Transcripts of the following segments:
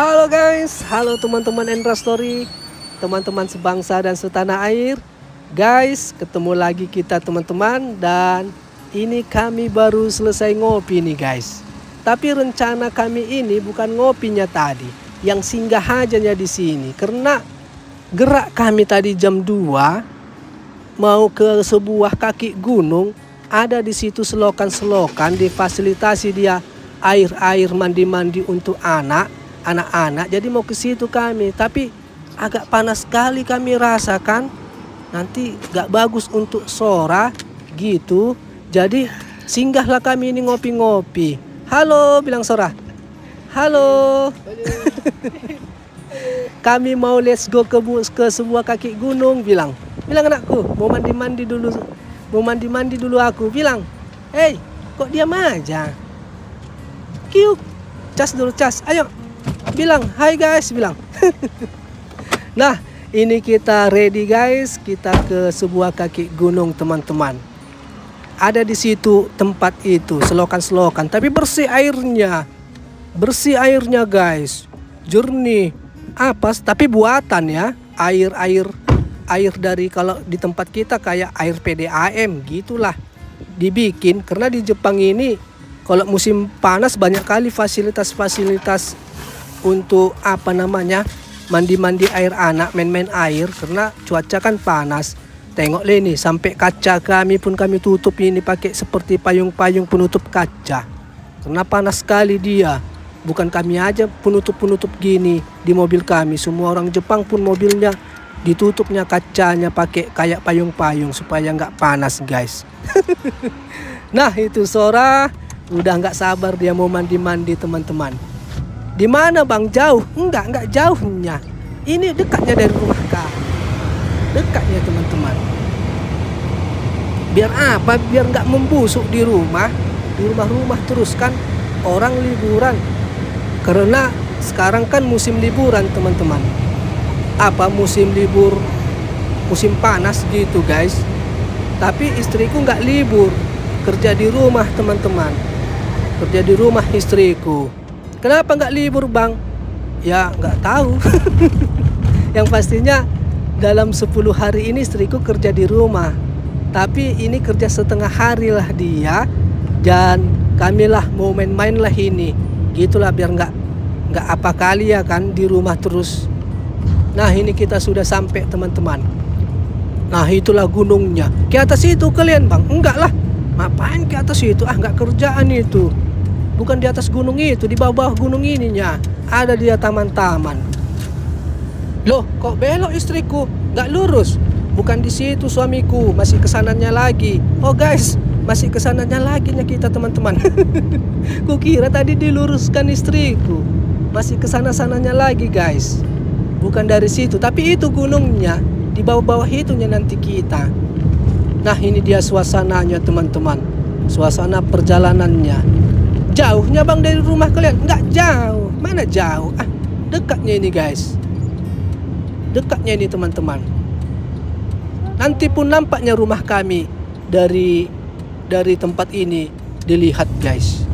Halo guys, halo teman-teman Endra Story, teman-teman sebangsa dan setanah air. Guys, ketemu lagi kita teman-teman, dan ini kami baru selesai ngopi nih guys. Tapi rencana kami ini bukan ngopinya tadi, yang singgah hajanya di sini. Karena gerak kami tadi jam 2 mau ke sebuah kaki gunung. Ada di situ selokan-selokan, difasilitasi dia air-air mandi-mandi untuk anak-anak, jadi mau ke situ kami, tapi agak panas sekali kami rasakan, nanti gak bagus untuk Sora gitu, jadi singgahlah kami ini ngopi-ngopi. Halo, bilang Sora. Halo. Kami mau let's go ke sebuah kaki gunung, bilang anakku, mau mandi-mandi dulu aku, bilang, hey, kok diam aja, kiuk, cas dulu, cas, ayo. Bilang, hai guys, bilang. Nah, ini kita ready guys, kita ke sebuah kaki gunung teman-teman. Ada di situ tempat itu, selokan-selokan, tapi bersih airnya guys, jernih, tapi buatan ya, air dari, kalau di tempat kita kayak air PDAM gitulah dibikin. Karena di Jepang ini kalau musim panas banyak kali fasilitas-fasilitas untuk mandi-mandi air anak, main-main air, karena cuaca kan panas. Tengok nih, sampai kaca kami pun kami tutup ini pakai seperti payung-payung penutup kaca, karena panas sekali dia. Bukan kami aja penutup gini di mobil kami, semua orang Jepang pun mobilnya ditutupnya kacanya pakai kayak payung-payung supaya nggak panas guys. Nah itu Sora udah nggak sabar, dia mau mandi-mandi teman-teman. Di mana bang? Jauh? Enggak jauhnya. Ini dekatnya dari rumah kami. Dekatnya teman-teman. Biar apa? Biar nggak membusuk di rumah terus kan orang liburan. Karena sekarang kan musim liburan teman-teman. Musim libur, musim panas gitu guys. Tapi istriku nggak libur, kerja di rumah teman-teman. Kerja di rumah istriku. Kenapa nggak libur bang? Ya nggak tahu. Yang pastinya dalam 10 hari ini istriku kerja di rumah. Tapi ini kerja setengah hari lah dia. Dan kamilah mau main-main lah ini. Gitulah biar nggak apa kali ya kan di rumah terus. Nah ini kita sudah sampai teman-teman. Nah itulah gunungnya. Ke atas itu kalian bang? Enggak lah. Ngapain ke atas itu? Nggak kerjaan itu. Bukan di atas gunung itu, di bawah gunung ininya. Ada dia taman-taman. Loh, kok belok istriku? Nggak lurus. Bukan di situ suamiku, masih kesananya lagi. Oh guys, masih kesananya lagi nya kita teman-teman. Kukira tadi diluruskan istriku. Masih kesana-sananya lagi guys. Bukan dari situ, tapi itu gunungnya. Di bawah-bawah itunya nanti kita. Nah ini dia suasananya teman-teman. Suasana perjalanannya. Jauhnya bang dari rumah kalian? Nggak jauh. Mana jauh? Dekatnya ini guys. Dekatnya ini teman-teman. Nanti pun nampaknya rumah kami dari tempat ini dilihat guys.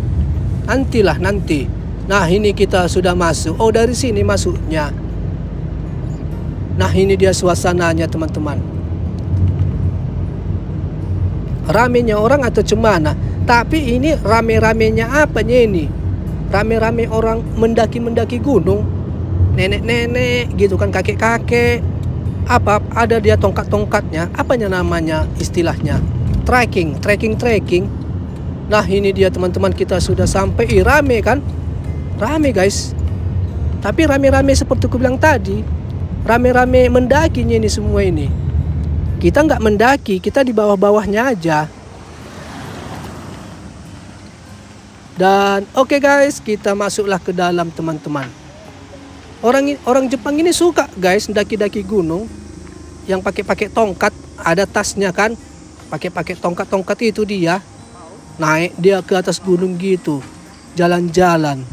Nantilah nanti. Nah ini kita sudah masuk. Oh dari sini masuknya. Nah ini dia suasananya teman-teman. Ramenya orang atau cemana? Tapi ini rame-ramenya apanya ini? Rame-rame orang mendaki gunung. Nenek-nenek gitu kan, kakek-kakek. Ada dia tongkat-tongkatnya. Apanya namanya istilahnya? Trekking. Nah ini dia teman-teman, kita sudah sampai. Rame kan? Rame guys. Tapi rame-rame seperti aku bilang tadi. Rame-rame mendakinya ini semua ini. Kita nggak mendaki, kita di bawah-bawahnya aja. Dan oke guys, kita masuklah ke dalam teman-teman. Orang Jepang ini suka guys daki-daki gunung, yang pakai tongkat, ada tasnya kan, pakai tongkat itu dia naik dia ke atas gunung gitu, jalan-jalan.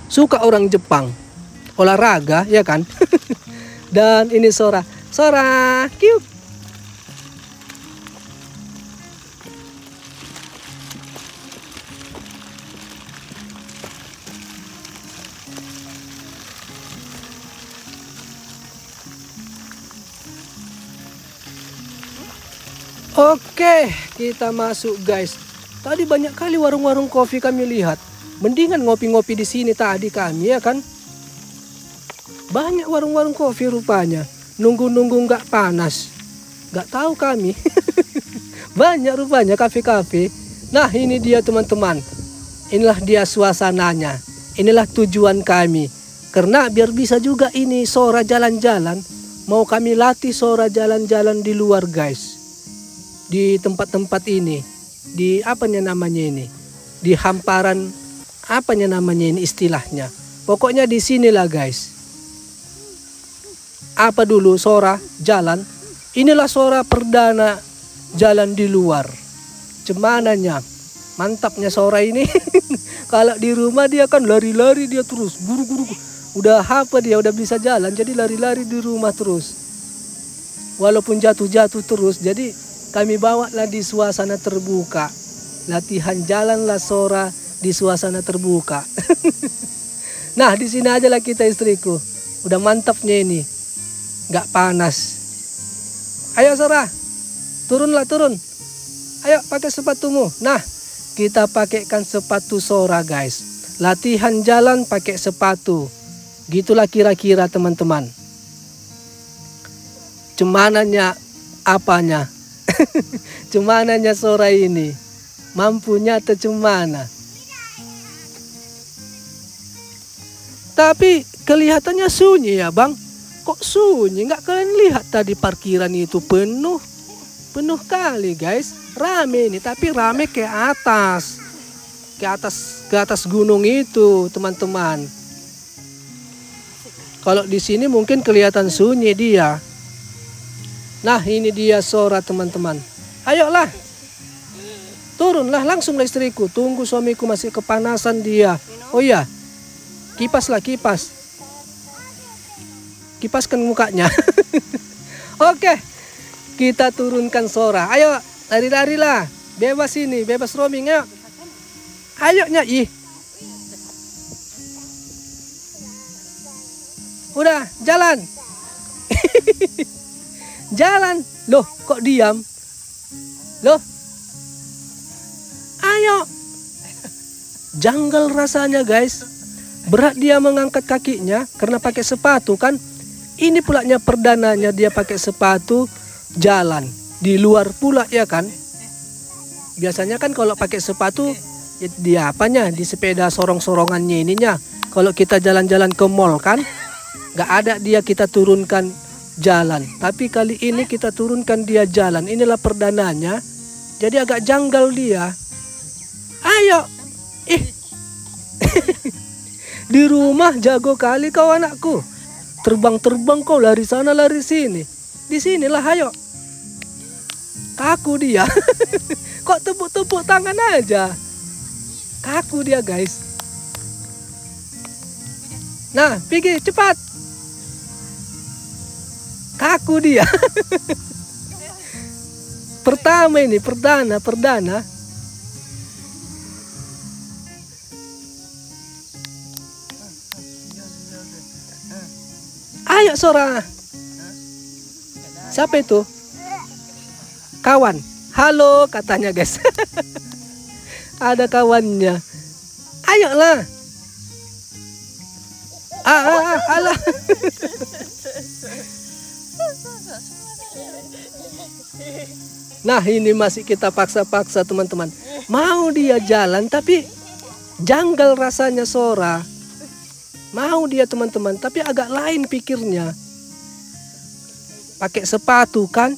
Suka orang Jepang olahraga ya kan. Dan ini Sora, kiuk. Oke, kita masuk guys. Tadi banyak kali warung-warung kopi kami lihat. Mendingan ngopi-ngopi di sini tadi kami ya kan. Banyak warung-warung kopi rupanya. Nunggu-nunggu nggak panas. Nggak tahu kami. Banyak rupanya kafe-kafe. Nah ini dia teman-teman. Inilah dia suasananya. Inilah tujuan kami. Karena biar bisa juga ini Sora jalan-jalan. Mau kami latih Sora jalan-jalan di luar guys. Di tempat-tempat ini, di apanya namanya ini, di hamparan apanya namanya ini istilahnya. Pokoknya di sinilah guys. Apa dulu Sora jalan? Inilah Sora perdana jalan di luar. Cemananya, mantapnya Sora ini. Kalau di rumah dia kan lari-lari dia terus, guru-guru. Udah apa dia udah bisa jalan, jadi lari-lari di rumah terus. Walaupun jatuh-jatuh terus, jadi kami bawalah di suasana terbuka. Latihan jalanlah Sora di suasana terbuka. Nah, di sini aja lah kita istriku. Udah mantapnya ini. Nggak panas. Ayo Sora. Turunlah, turun. Ayo pakai sepatumu. Nah, kita pakaikan sepatu Sora guys. Latihan jalan pakai sepatu. Gitulah kira-kira teman-teman. Cemananya apanya? Cemananya Sora ini mampunya atau cemana? Tapi kelihatannya sunyi ya bang. Kok sunyi? Nggak kalian lihat tadi parkiran itu penuh kali guys. Rame ini, tapi rame ke atas, ke atas gunung itu teman-teman. Kalau di sini mungkin kelihatan sunyi dia. Nah ini dia Sora teman-teman. Ayolah. Turunlah langsung lah istriku. Tunggu suamiku masih kepanasan dia. Oh iya. Kipaslah kipas. Kipaskan mukanya. Oke. Kita turunkan Sora. Ayo lari-larilah. Bebas ini. Bebas roaming. Ayo. Ayo Nyai. Udah jalan. Jalan. Loh kok diam? Loh. Ayo. Janggal rasanya guys. Berat dia mengangkat kakinya karena pakai sepatu kan. Ini pulanya perdananya dia pakai sepatu jalan. Di luar pula ya kan. Biasanya kan kalau pakai sepatu ya dia apanya di sepeda sorong-sorongannya ininya. Kalau kita jalan-jalan ke mall kan nggak ada dia kita turunkan jalan. Tapi kali ini kita turunkan dia jalan. Inilah perdananya. Jadi agak janggal dia. Ayo. Di rumah jago kali kau anakku. Terbang-terbang kau lari sana lari sini. Di sinilah ayo. Kaku dia. Kok tepuk-tepuk tangan aja. Kaku dia guys. Nah pergi cepat. Kaku dia. Pertama ini perdana. Ayo Sora. Siapa itu? Kawan. Halo katanya guys. Ada kawannya. Ayolah. Alah. Nah ini masih kita paksa-paksa teman-teman. Mau dia jalan tapi janggal rasanya Sora. Mau dia teman-teman tapi agak lain pikirnya. Pakai sepatu kan.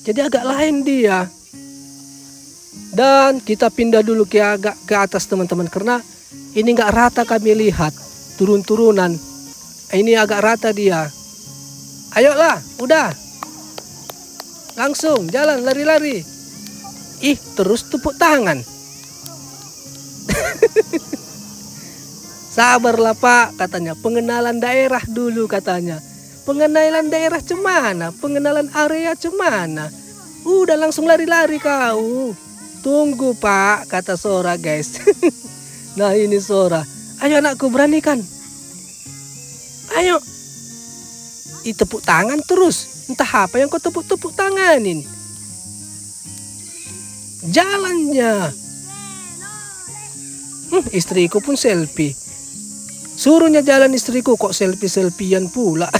Jadi agak lain dia. Dan kita pindah dulu agak ke atas teman-teman. Karena ini nggak rata kami lihat. Turun-turunan. Ini agak rata dia. Ayolah udah. Langsung jalan lari-lari. Terus tepuk tangan. Sabarlah Pak katanya. Pengenalan daerah dulu katanya. Pengenalan daerah cemana? Pengenalan area cemana? Udah langsung lari-lari kau. Tunggu Pak kata Sora guys. Nah ini Sora. Ayo anakku beranikan. Ayo. Tepuk tangan terus. Entah apa yang kau tepuk-tepuk tanganin. jalannya. Istriku pun selfie. Suruhnya jalan istriku kok selfie-selfian pula.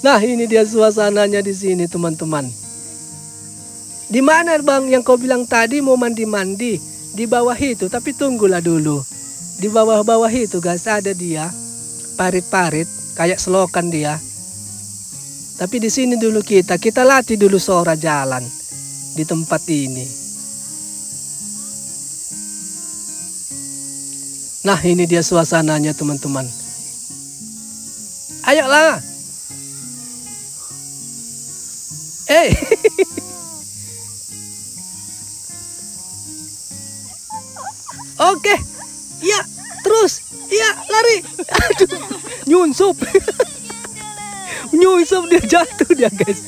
Nah, ini dia suasananya di sini, teman-teman. Di mana Bang yang kau bilang tadi mau mandi-mandi? Di bawah itu, tapi tunggulah dulu. Di bawah-bawah itu guys ada dia. Parit-parit, kayak selokan dia. Tapi di sini dulu kita latih dulu Sora jalan di tempat ini. Nah, ini dia suasananya, teman-teman. Ayolah. Oke. Ya, terus. Ya, lari. Aduh, nyunsup. Nyunsup dia, jatuh dia, guys.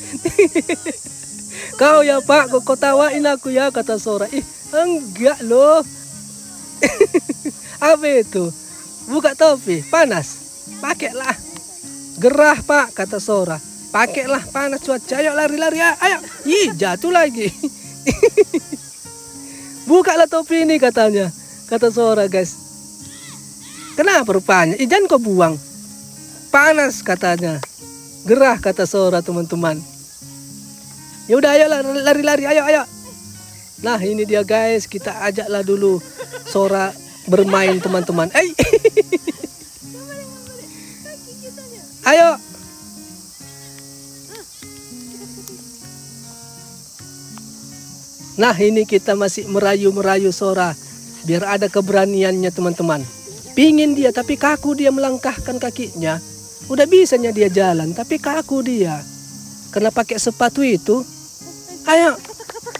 Kau ya Pak, kau tawain aku ya, kata Sora. Enggak loh. Apa itu? Buka topi, panas. Pakailah. Gerah Pak, kata Sora. Pakailah, panas cuaca. Ayo lari-lari, ayo. Jatuh lagi. Bukalah topi ini katanya. Kata Sora, guys. Kenapa rupanya? Jangan kau buang. Panas katanya. Gerah kata Sora, teman-teman. Ya udah, ayo lari-lari, ayo. Nah, ini dia guys, kita ajaklah dulu Sora bermain, teman-teman. Ayo. Nah, ini kita masih merayu-merayu Sora biar ada keberaniannya, teman-teman. Pingin dia tapi kaku dia melangkahkan kakinya. Udah bisanya dia jalan tapi kaku dia. Karena pakai sepatu itu. Ayo.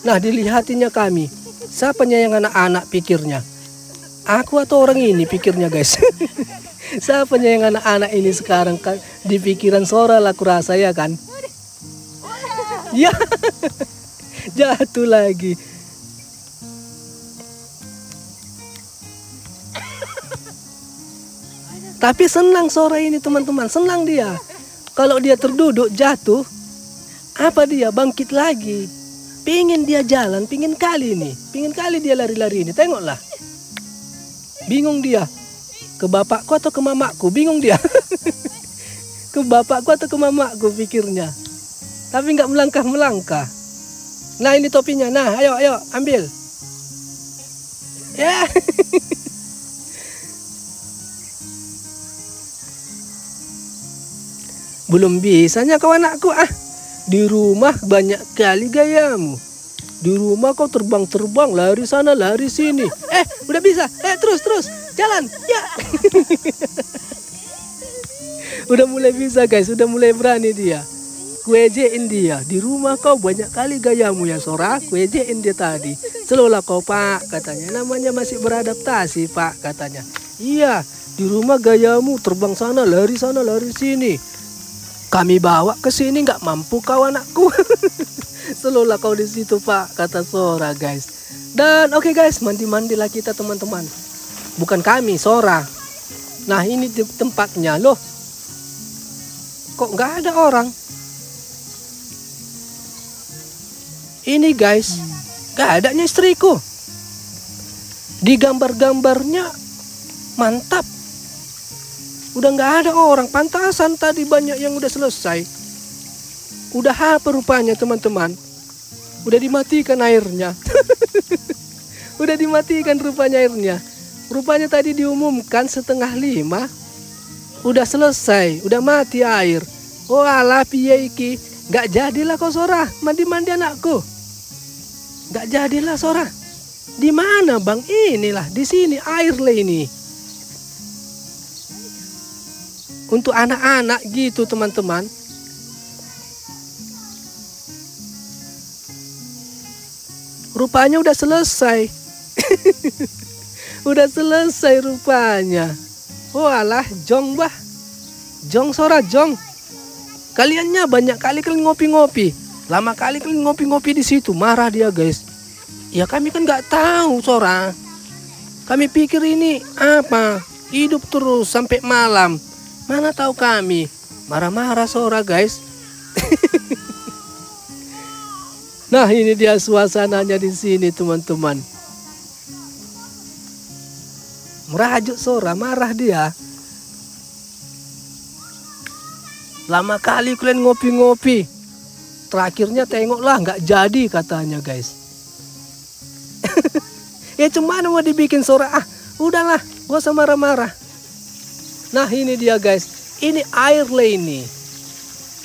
Nah, dilihatinya kami. Siapanya yang anak-anak pikirnya? Aku atau orang ini pikirnya, guys. Siapanya yang anak-anak ini sekarang kan di pikiran Sora lah kurasa ya kan? Ya. Jatuh lagi. Tapi senang Sora ini, teman-teman. Senang dia. Kalau dia terduduk jatuh, apa dia bangkit lagi. Pingin dia jalan, pingin kali nih. Pingin kali dia lari-lari ini. Tengoklah. Bingung dia. Ke bapakku atau ke mamaku? Bingung dia. Ke bapakku atau ke mamaku pikirnya. Tapi nggak melangkah-melangkah. Nah, ini topinya. Nah, ayo ambil. Ya. Belum bisanya kau anakku. Di rumah banyak kali gayamu. Di rumah kau terbang-terbang, lari sana, lari sini. Udah bisa. Terus. Jalan. Ya. Udah mulai bisa, guys. Udah mulai berani dia. Kuejein dia. Di rumah kau banyak kali gayamu ya, Sora. Kuejein dia tadi. Selolah kau, Pak, katanya. Namanya masih beradaptasi, Pak, katanya. Iya, di rumah gayamu terbang sana, lari sini. Kami bawa ke sini nggak mampu kau anakku. Selolah kau di situ, Pak, kata Sora, guys. Dan oke, guys, mandi-mandilah kita, teman-teman. Bukan kami, Sora. Nah, ini tempatnya loh. Kok nggak ada orang? Ini guys, nggak adanya istriku. Di gambar-gambarnya mantap. Udah nggak ada orang. Pantasan tadi banyak yang udah selesai. Udah apa rupanya, teman-teman? Udah dimatikan airnya. Udah dimatikan rupanya airnya. Rupanya tadi diumumkan 4:30. Udah selesai. Udah mati air. Oh alah, piye iki? Gak jadilah kau, Sora. Mandi-mandi anakku. Gak jadilah, Sora. Di mana, Bang? Inilah, di sini air lah ini. Untuk anak-anak gitu, teman-teman. Rupanya udah selesai. Udah selesai rupanya. Oh alah, jong bah. Jong, Sora, jong. Kaliannya banyak kali kalian ngopi-ngopi. Lama kali kalian ngopi-ngopi di situ. Marah dia, guys. Ya kami kan nggak tahu, Sora. Kami pikir ini apa? Hidup terus sampai malam. Mana tahu kami. Marah-marah Sora, guys. Nah, ini dia suasananya di sini, teman-teman. Merajuk Sora, marah dia. Lama kali kalian ngopi-ngopi. Terakhirnya tengoklah, nggak jadi katanya, guys. Ya cuman mau dibikin Sora, udahlah, gak usah marah-marah. Nah, ini dia, guys. Ini air lah ini.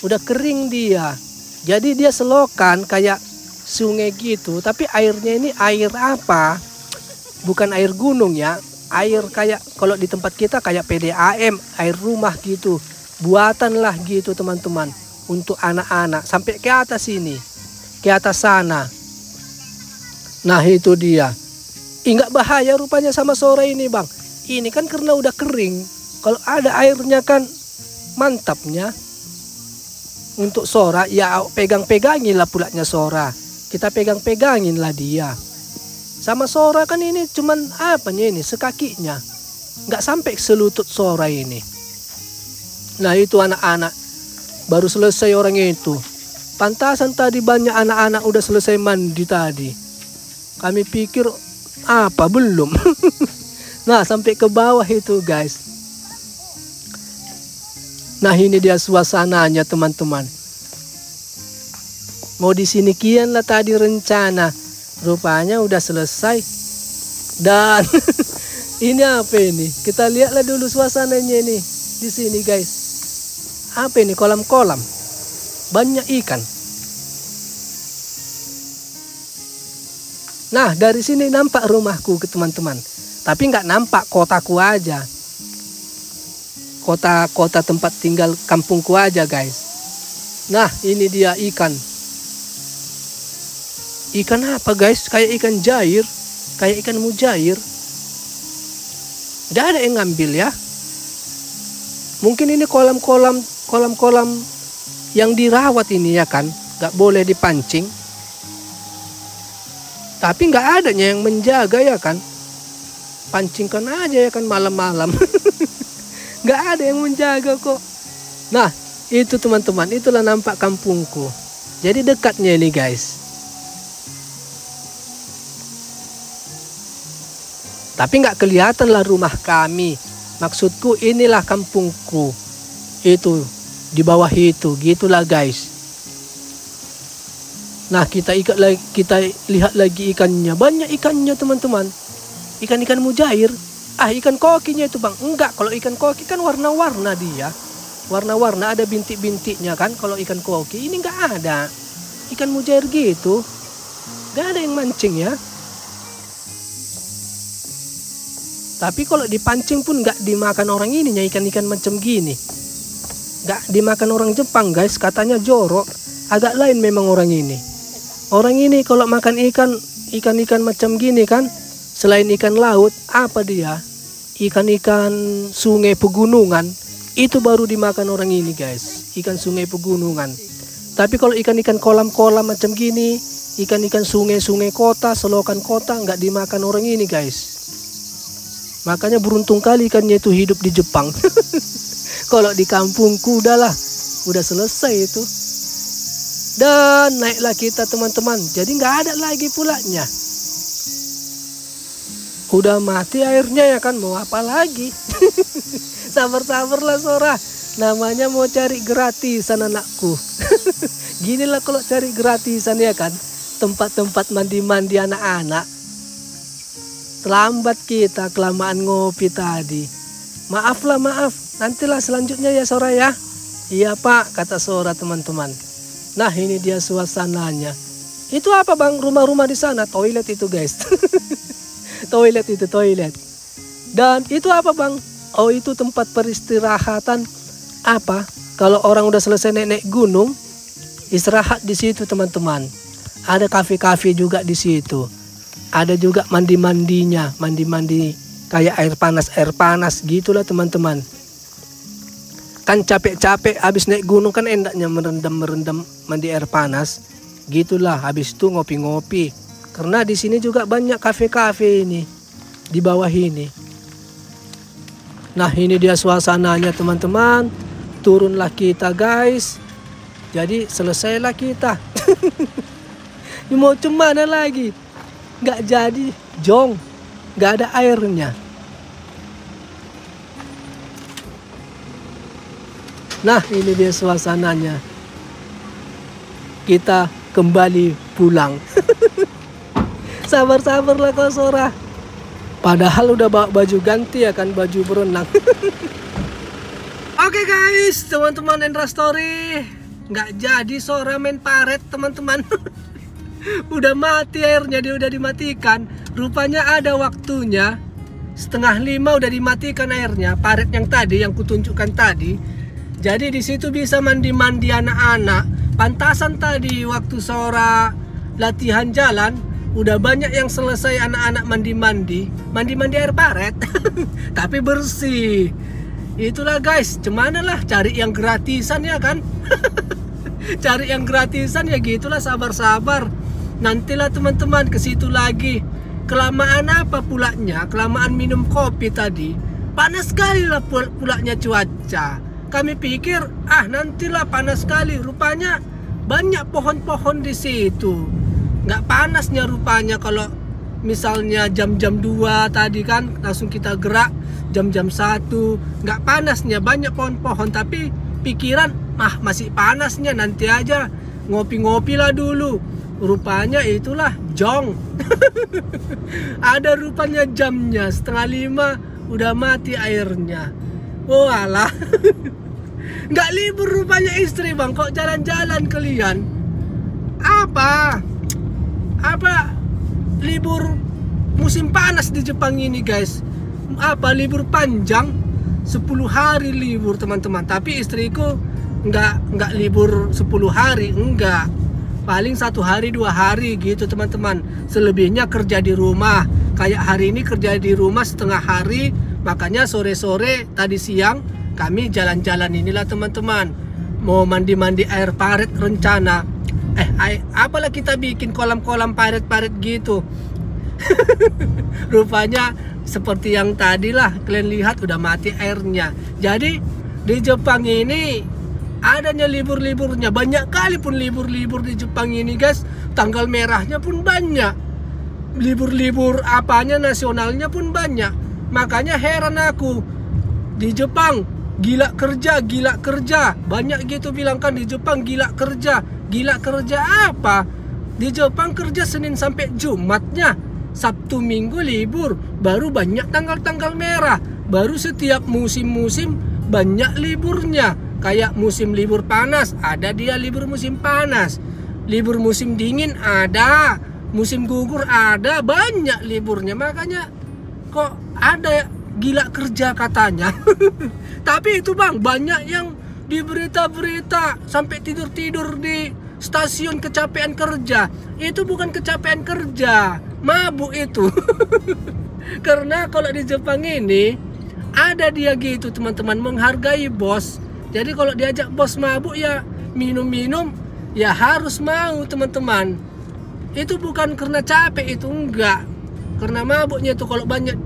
Udah kering dia. Jadi dia selokan kayak sungai gitu, tapi airnya ini air apa? Bukan air gunung ya, air kayak kalau di tempat kita kayak PDAM, air rumah gitu, buatan lah gitu teman-teman, untuk anak-anak sampai ke atas sini, ke atas sana. Nah itu dia, nggak bahaya rupanya sama Sora ini bang. Ini kan karena udah kering, kalau ada airnya kan mantapnya. Untuk Sora ya pegang-pegangin lah pulaknya Sora. Kita pegang-pegangin lah dia. Sama Sora kan ini cuman apanya ini, sekakinya. Nggak sampai selutut Sora ini. Nah itu anak-anak. Baru selesai orang itu. Pantasan tadi banyak anak-anak udah selesai mandi tadi. Kami pikir apa belum. Nah sampai ke bawah itu guys. Nah ini dia suasananya teman-teman. Mau di sini kian lah tadi rencana. Rupanya udah selesai. Dan ini apa ini? Kita lihatlah dulu suasananya ini. Di sini guys. Apa ini? Kolam-kolam. Banyak ikan. Nah dari sini nampak rumahku ke teman-teman. Tapi nggak nampak kotaku aja. Kota tempat tinggal kampungku aja guys. Nah ini dia ikan. Ikan apa guys? Kayak ikan jair. Kayak ikan mujair. Udah ada yang ngambil ya. Mungkin ini kolam-kolam yang dirawat ini ya kan. Gak boleh dipancing. Tapi gak adanya yang menjaga ya kan. Pancingkan aja ya kan malam-malam. Gak ada yang menjaga kok. Nah itu teman-teman, itulah nampak kampungku. Jadi dekatnya ini guys. Tapi gak kelihatan lah rumah kami. Maksudku inilah kampungku. Itu di bawah itu, gitulah guys. Nah kita lihat lagi ikannya. Banyak ikannya teman-teman. Ikan-ikan mujair. Ikan kokinya itu bang. Enggak, kalau ikan koki kan warna-warna dia. Warna-warna ada bintik-bintiknya kan. Kalau ikan koki ini enggak ada. Ikan mujair gitu. Enggak ada yang mancing ya. Tapi kalau dipancing pun enggak dimakan orang ini ya, ikan-ikan macam gini. Enggak dimakan orang Jepang guys. Katanya jorok. Agak lain memang orang ini. Orang ini kalau makan ikan-ikan macam gini kan. Selain ikan laut, apa dia? Ikan-ikan sungai pegunungan, itu baru dimakan orang ini guys. Ikan sungai pegunungan. Tapi kalau ikan-ikan kolam-kolam macam gini, ikan-ikan sungai-sungai kota, selokan kota, nggak dimakan orang ini guys. Makanya beruntung kali ikannya itu hidup di Jepang. Kalau di kampungku udahlah, udah selesai itu. Dan naiklah kita teman-teman. Jadi nggak ada lagi pulaknya. Udah mati airnya ya kan, mau apa lagi. Sabar-sabarlah Sora. Namanya mau cari gratisan anakku. Ginilah kalau cari gratisan ya kan. Tempat-tempat mandi-mandi anak-anak. Terlambat kita, kelamaan ngopi tadi. Maaf. Nantilah selanjutnya ya Sora ya. Iya Pak, kata Sora teman-teman. Nah ini dia suasananya. Itu apa bang, rumah-rumah di sana? Toilet itu guys. Toilet. Dan itu apa bang? Oh itu tempat peristirahatan. Apa? Kalau orang udah selesai naik gunung, istirahat di situ teman-teman. Ada kafe-kafe juga di situ. Ada juga mandi-mandinya, mandi kayak air panas gitulah teman-teman. Kan capek-capek habis naik gunung kan endaknya merendam mandi air panas. Gitulah, habis itu ngopi-ngopi. Karena di sini juga banyak kafe-kafe ini di bawah ini. Nah, ini dia suasananya teman-teman. Turunlah kita guys. Jadi selesailah kita. Mau cemana lagi? Nggak jadi, jong. Nggak ada airnya. Nah, ini dia suasananya. Kita kembali pulang. Sabar-sabarlah kau Sora. Padahal udah bawa baju ganti ya kan, baju berenang. Oke guys, teman-teman Endra Story. Nggak jadi Sora main paret teman-teman. Udah mati airnya, dia udah dimatikan. Rupanya ada waktunya. 4:30 udah dimatikan airnya. Paret yang tadi, yang kutunjukkan tadi. Jadi di situ bisa mandi-mandi anak-anak. Pantasan tadi waktu Sora latihan jalan, udah banyak yang selesai anak-anak mandi-mandi air paret. Tapi bersih. Itulah guys, cemana lah cari yang gratisan ya kan. Cari yang gratisan ya gitulah, sabar-sabar. Nantilah teman-teman ke situ lagi. Kelamaan apa pulanya? Kelamaan minum kopi tadi. Panas sekali lah pulanya cuaca. Kami pikir, nantilah panas sekali. Rupanya banyak pohon-pohon di situ. Nggak panasnya rupanya kalau misalnya jam-jam 2 tadi kan langsung kita gerak. Jam-jam 1 nggak panasnya, banyak pohon-pohon. Tapi pikiran, masih panasnya, nanti aja ngopi-ngopi lah dulu. Rupanya itulah jong. Ada rupanya jamnya 4:30 udah mati airnya. Oh alah. Nggak libur rupanya istri bang, kok jalan-jalan kalian? Apa libur musim panas di Jepang ini guys? Apa libur panjang? 10 hari libur teman-teman. Tapi istriku nggak libur 10 hari, enggak. Paling 1 hari 2 hari gitu teman-teman. Selebihnya kerja di rumah. Kayak hari ini kerja di rumah setengah hari. Makanya sore-sore tadi siang kami jalan-jalan inilah teman-teman. Mau mandi-mandi air paret rencana. Apalah kita bikin kolam-kolam paret-paret gitu. Rupanya seperti yang tadi lah, kalian lihat udah mati airnya. Jadi di Jepang ini adanya libur-liburnya. Banyak kali pun libur-libur di Jepang ini guys. Tanggal merahnya pun banyak. Libur-libur apanya nasionalnya pun banyak. Makanya heran aku. Di Jepang gila kerja, gila kerja. Banyak gitu bilang kan di Jepang gila kerja. Gila kerja apa? Di Jepang kerja Senin sampai Jumatnya. Sabtu Minggu libur. Baru banyak tanggal-tanggal merah. Baru setiap musim-musim banyak liburnya. Kayak musim libur panas, ada dia libur musim panas. Libur musim dingin ada. Musim gugur ada. Banyak liburnya. Makanya kok ada gila kerja katanya. Tapi itu bang, banyak yang di berita-berita sampai tidur-tidur di stasiun kecapean kerja. Itu bukan kecapean kerja, mabuk itu. Karena kalau di Jepang ini ada dia gitu teman-teman, menghargai bos. Jadi kalau diajak bos mabuk ya minum-minum ya harus mau teman-teman. Itu bukan karena capek, itu enggak. Karena mabuknya itu kalau banyak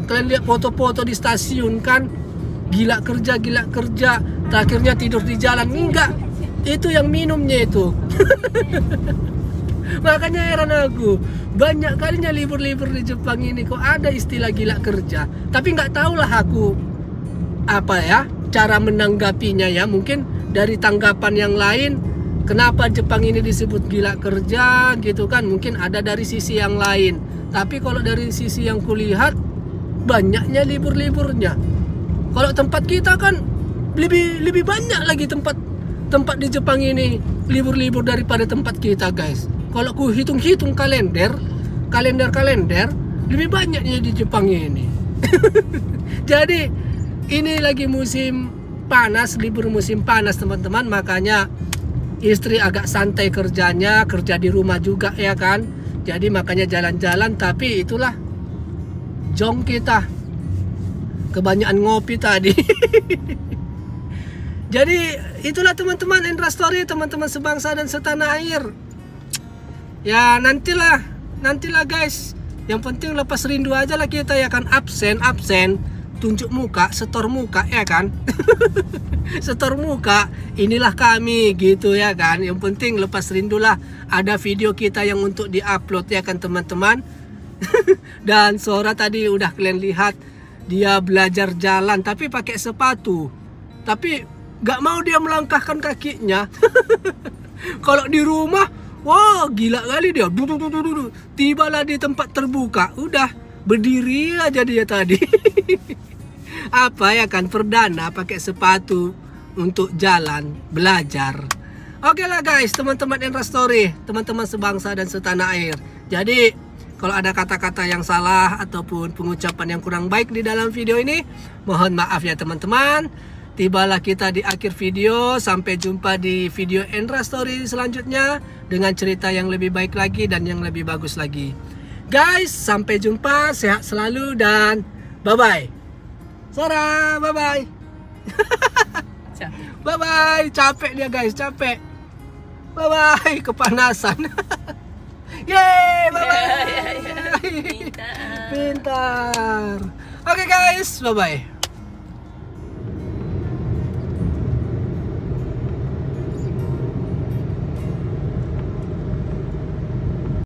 kalian lihat foto-foto di stasiun kan, gila kerja, gila kerja. Terakhirnya tidur di jalan, enggak. Itu yang minumnya itu. Makanya heran aku. Banyak kalinya libur-libur di Jepang ini kok ada istilah gila kerja. Tapi nggak tahulah aku apa ya cara menanggapinya ya. Mungkin dari tanggapan yang lain, kenapa Jepang ini disebut gila kerja gitu kan. Mungkin ada dari sisi yang lain. Tapi kalau dari sisi yang kulihat, banyaknya libur-liburnya. Kalau tempat kita kan lebih banyak lagi tempat di Jepang ini libur-libur daripada tempat kita guys. Kalau ku hitung-hitung kalender lebih banyaknya di Jepang ini. Jadi ini lagi musim panas, libur musim panas teman-teman. Makanya istri agak santai kerjanya, kerja di rumah juga ya kan. Jadi makanya jalan-jalan. Tapi itulah jong kita, kebanyakan ngopi tadi. Jadi itulah teman-teman Endra Story, teman-teman sebangsa dan setanah air. Ya nantilah guys. Yang penting lepas rindu aja lah kita ya kan, absen tunjuk muka, setor muka ya kan. Setor muka, inilah kami gitu ya kan. Yang penting lepas rindulah ada video kita yang untuk diupload ya kan teman-teman. Dan Sora tadi udah kalian lihat, dia belajar jalan tapi pakai sepatu. Tapi gak mau dia melangkahkan kakinya. Kalau di rumah, wah gila kali dia. Tibalah di tempat terbuka, udah berdiri aja dia tadi. Apa ya kan, perdana pakai sepatu untuk jalan belajar. Oke lah guys, teman-teman Endra Story, teman-teman sebangsa dan setanah air. Jadi kalau ada kata-kata yang salah ataupun pengucapan yang kurang baik di dalam video ini, mohon maaf ya teman-teman. Tibalah kita di akhir video. Sampai jumpa di video Endra Story selanjutnya dengan cerita yang lebih baik lagi dan yang lebih bagus lagi. Guys, sampai jumpa, sehat selalu dan bye-bye. Sora, bye-bye. Bye-bye, capek dia guys, capek. Bye-bye, kepanasan. Yeay, bye-bye. Pintar. Oke guys, bye-bye.